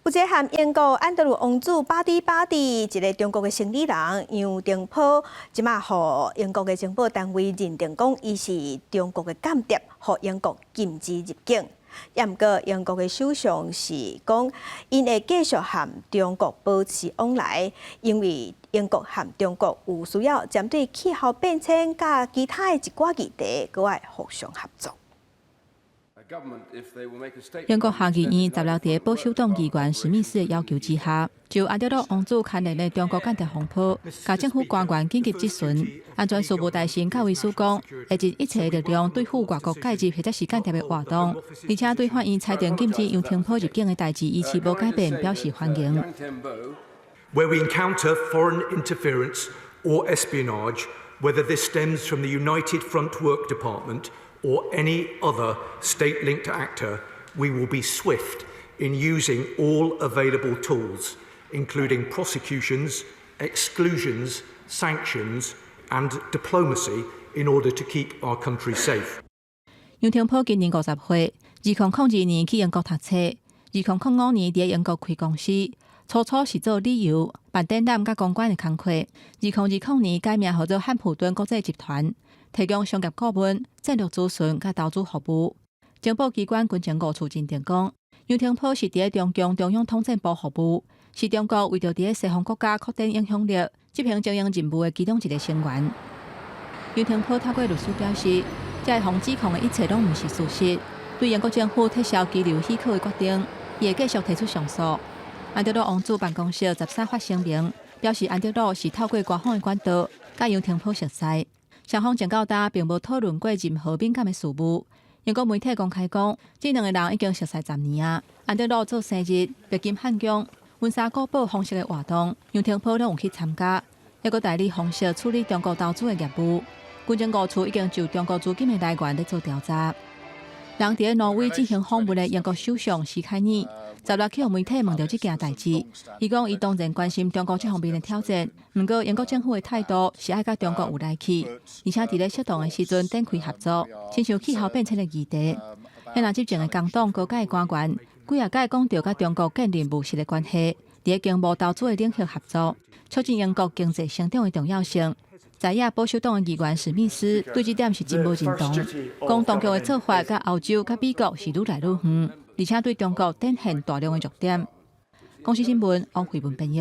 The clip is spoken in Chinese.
有一个和英国安德鲁王子巴蒂，一个中国的生理人杨廷波，即马互英国的情报单位认定讲，伊是中国的间谍，互英国禁止入境。也毋过，英国的首相是讲，因会继续和中国保持往来，因为英国和中国有需要针对气候变迁甲其他的一寡议题，搁爱互相合作。 英国下议院十六在保守党议员史密斯的要求之下，就安德鲁王子牵连的中国间谍风波，甲政府官员紧急质询。安全事务大臣卡维斯讲，会尽一切力量对付外国介入或者是间谍的活动，而且对法院裁定禁止杨廷波入境的代志，依持无改变表示欢迎。Where we encounter foreign interference or espionage, whether this stems from the United Front Work Department or any other state-linked actor, we will be swift in using all available tools, including prosecutions, exclusions, sanctions, and diplomacy in order to keep our country safe. 杨廷波今年50岁，2002年去英国读册，2005年伫英国开公司，初是做旅游、办展览甲公关的工作。2020年改名做汉普顿国际集团。 提供商业顾问、战略咨询甲投资服务。情报机关军情5处认定讲，杨廷波是伫中共中央统战部服务，是中国为着伫西方国家扩展影响力、执行精英任务的其中一个成员。杨廷波透过律师表示，这项指控的一切拢毋是事实，对英国政府撤销居留许可的决定，也继续提出上诉。安德鲁王子办公室13发声明，表示安德鲁是透过官方的管道，甲杨廷波熟识。 双方前到今并无讨论过任何敏感的事务。英国媒体公开讲，这两个人已经熟识10年啊。安德鲁做生日、白金汉宫、温莎古堡方式的活动，杨廷波拢有去参加，还佫代理方式处理中国投资的业务。军情5处已经就中国资金的来源在做调查。人伫挪威进行访问的英国首相史凯尼，16去互媒体问到这件代志，伊讲伊当然关心中国这方面的挑战，不过英国政府的态度是爱甲中国有来去，而且伫咧适当的时阵展开合作，亲像气候变迁的议题。现任执政的工党高阶官员几啊届讲到甲中国建立务实的关系，伫咧经贸投资的领域合作，促进英国经济成长的重要性。 在野保守党的议员史密斯对这点是真无认同，讲当局的做法甲欧洲、甲美国是愈来愈远，而且对中国展现大量的弱点。公司新闻王慧文编译。